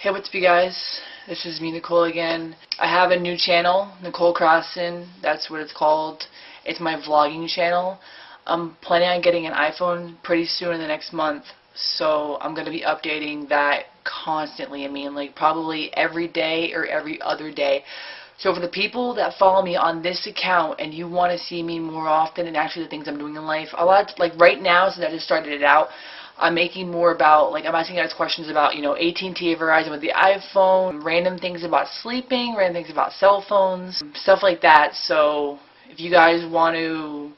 Hey, what's up, you guys? This is me, Nicole, again. I have a new channel, Nicole Crossan. That's what it's called. It's my vlogging channel. I'm planning on getting an iPhone pretty soon in the next month, so I'm going to be updating that constantly. I mean, like, probably every day or every other day. So for the people that follow me on this account and you want to see me more often and actually the things I'm doing in life, like right now, since I just started it out, I'm making more about, like, I'm asking you guys questions about, you know, AT&T, Verizon with the iPhone, random things about sleeping, random things about cell phones, stuff like that. So if you guys want to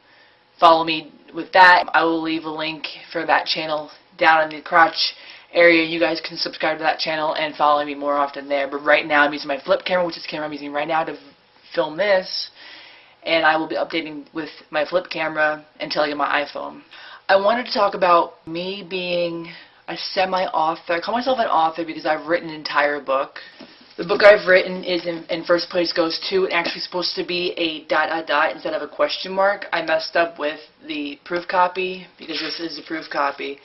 follow me with that, I will leave a link for that channel down in the crotch area. You guys can subscribe to that channel and follow me more often there. But right now I'm using my flip camera, which is the camera I'm using right now to film this, and I will be updating with my flip camera until I get my iPhone. I wanted to talk about me being a semi-author. I call myself an author because I've written an entire book. The book I've written is in first place goes to, and actually supposed to be a ... instead of a question mark. I messed up with the proof copy because this is the proof copy.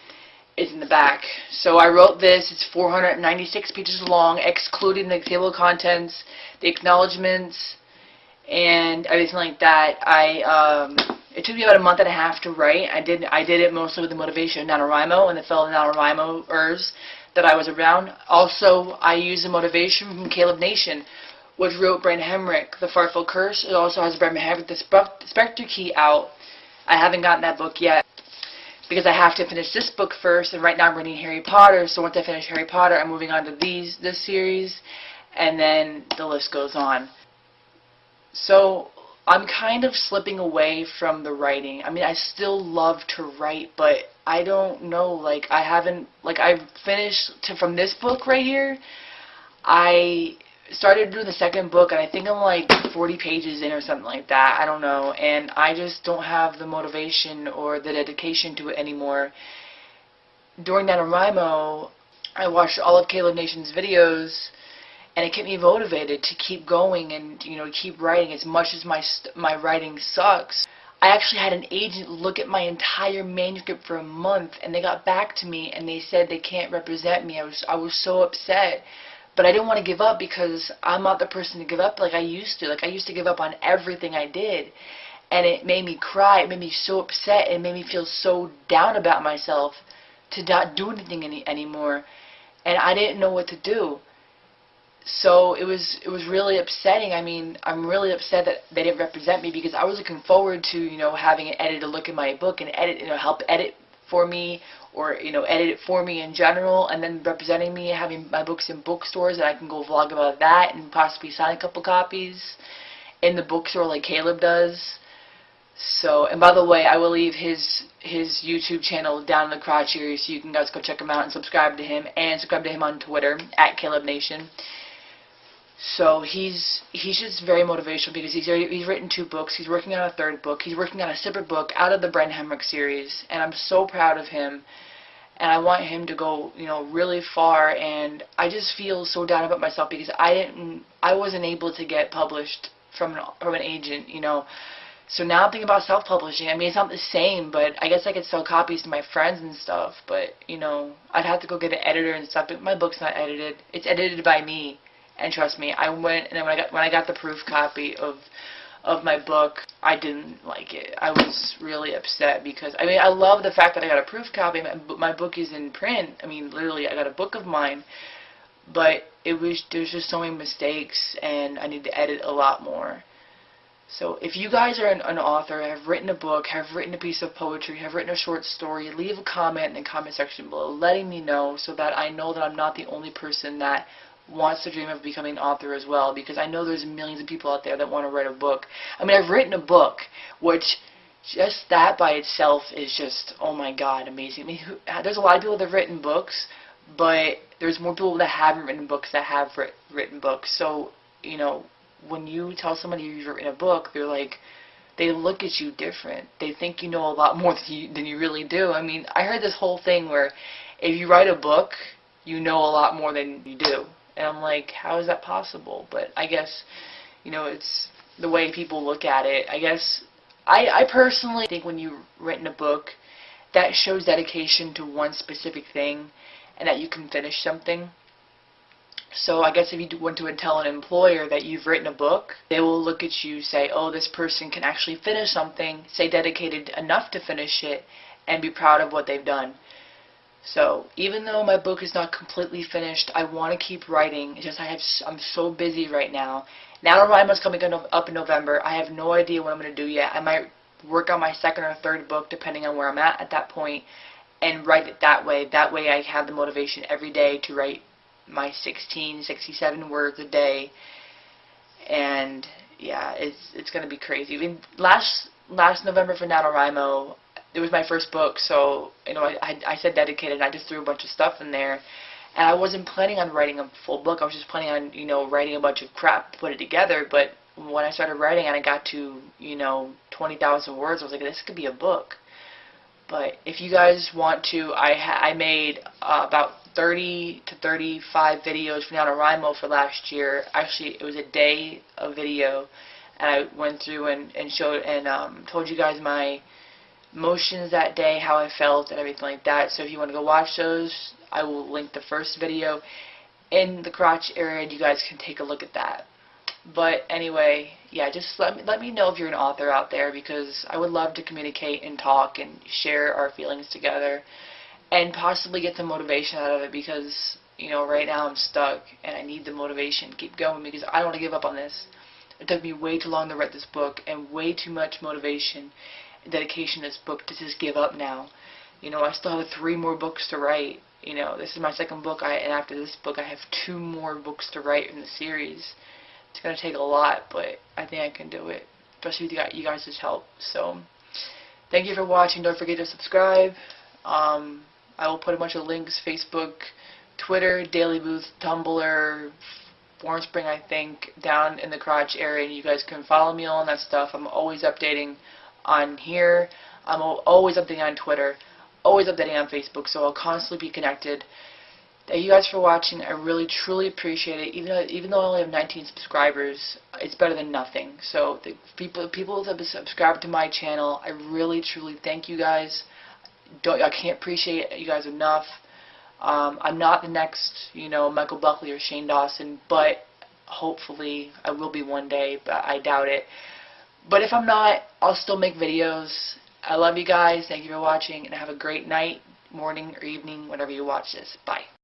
It's in the back. So I wrote this. It's 496 pages long, excluding the table of contents, the acknowledgments, and everything like that. It took me about a month and a half to write. I did it mostly with the motivation of NaNoWriMo and the fellow NaNoWriMoers that I was around. Also, I used the motivation from Caleb Nation, which wrote Brand Hemrick, The Fartful Curse. It also has Brand Hemrick, The Spectre Key out. I haven't gotten that book yet because I have to finish this book first, and right now I'm reading Harry Potter. So once I finish Harry Potter, I'm moving on to this series, and then the list goes on. So I'm kind of slipping away from the writing. I mean, I still love to write, but I don't know, like, I've finished from this book right here. I started doing the second book, and I think I'm like 40 pages in or something like that. I don't know, and I just don't have the motivation or the dedication to it anymore. During NaNoWriMo, I watched all of Caleb Nation's videos, and it kept me motivated to keep going and, you know, keep writing as much as my writing sucks. I actually had an agent look at my entire manuscript for a month, and they got back to me and they said they can't represent me. I was so upset, but I didn't want to give up because I'm not the person to give up like I used to. Like, I used to give up on everything I did, and it made me cry. It made me so upset. It made me feel so down about myself to not do anything anymore, and I didn't know what to do. So it was really upsetting. I mean, I'm really upset that they didn't represent me because I was looking forward to, you know, having an editor look at my book and edit, you know, help edit for me, or, you know, edit it for me in general, and then representing me, having my books in bookstores, and I can go vlog about that and possibly sign a couple copies in the bookstore like Caleb does. So, and by the way, I will leave his YouTube channel down in the crotch area so you can guys go check him out and subscribe to him, and subscribe to him on Twitter at Caleb Nation. So he's just very motivational because he's written 2 books. He's working on a 3rd book. He's working on a separate book out of the Brand Hemrick series, and I'm so proud of him. And I want him to go, you know, really far. And I just feel so down about myself because I wasn't able to get published from an agent, you know. So now I'm thinking about self-publishing. I mean, it's not the same, but I guess I could sell copies to my friends and stuff. But, you know, I'd have to go get an editor and stuff. But my book's not edited. It's edited by me. And trust me, I went, and then when I got the proof copy of my book, I didn't like it. I was really upset because, I mean, I love the fact that I got a proof copy. My book is in print. I mean, literally, I got a book of mine. But there's just so many mistakes, and I need to edit a lot more. So if you guys are an author, have written a book, have written a piece of poetry, have written a short story, leave a comment in the comment section below letting me know so that I know that I'm not the only person that wants to dream of becoming an author as well, because I know there's millions of people out there that want to write a book. I mean, I've written a book, which just that by itself is just, oh my god, amazing. I mean, there's a lot of people that have written books, but there's more people that haven't written books that have written books. So, you know, when you tell somebody you've written a book, they're like, they look at you different. They think you know a lot more than you really do. I mean, I heard this whole thing where if you write a book, you know a lot more than you do. And I'm like, how is that possible? But I guess, you know, it's the way people look at it. I guess, I personally think when you've written a book, that shows dedication to one specific thing, and that you can finish something. So I guess if you went to tell an employer that you've written a book, they will look at you, say, oh, this person can actually finish something, say dedicated enough to finish it, and be proud of what they've done. So even though my book is not completely finished, I want to keep writing. It's just I'm so busy right now. NaNoWriMo's coming up in November. I have no idea what I'm going to do yet. I might work on my second or third book depending on where I'm at that point and write it that way. That way I have the motivation every day to write my 67 words a day. And yeah, it's going to be crazy. I mean, last November for NaNoWriMo, it was my first book, so I said dedicated, and I just threw a bunch of stuff in there. And I wasn't planning on writing a full book. I was just planning on, writing a bunch of crap to put it together. But when I started writing and I got to, 20,000 words, I was like, this could be a book. But if you guys want to, I made about 30 to 35 videos for NaNoWriMo for last year. Actually, it was a day of video, and I went through and showed and told you guys my emotions that day, how I felt, and everything like that. So if you want to go watch those, I will link the first video in the crotch area, and you guys can take a look at that. But anyway, yeah, just let me know if you're an author out there, because I would love to communicate and talk and share our feelings together and possibly get some motivation out of it, because right now I'm stuck and I need the motivation to keep going, because I don't want to give up on this. It took me way too long to write this book and way too much motivation and dedication to this book to just give up now. I still have 3 more books to write. This is my second book, and after this book I have 2 more books to write in the series. It's going to take a lot, but I think I can do it, especially with you guys' help. So, thank you for watching. Don't forget to subscribe. I will put a bunch of links, Facebook, Twitter, Daily Booth, Tumblr, Formspring, I think, down in the crotch area, and you guys can follow me on that stuff. I'm always updating on here. I'm always updating on Twitter, always updating on Facebook, so I'll constantly be connected. Thank you guys for watching. I really, truly appreciate it. Even though I only have 19 subscribers, it's better than nothing. So the people that have subscribed to my channel, I really, truly thank you guys. I can't appreciate you guys enough. I'm not the next, Michael Buckley or Shane Dawson, but hopefully I will be one day, but I doubt it. But if I'm not, I'll still make videos. I love you guys. Thank you for watching, and have a great night, morning, or evening, whenever you watch this. Bye.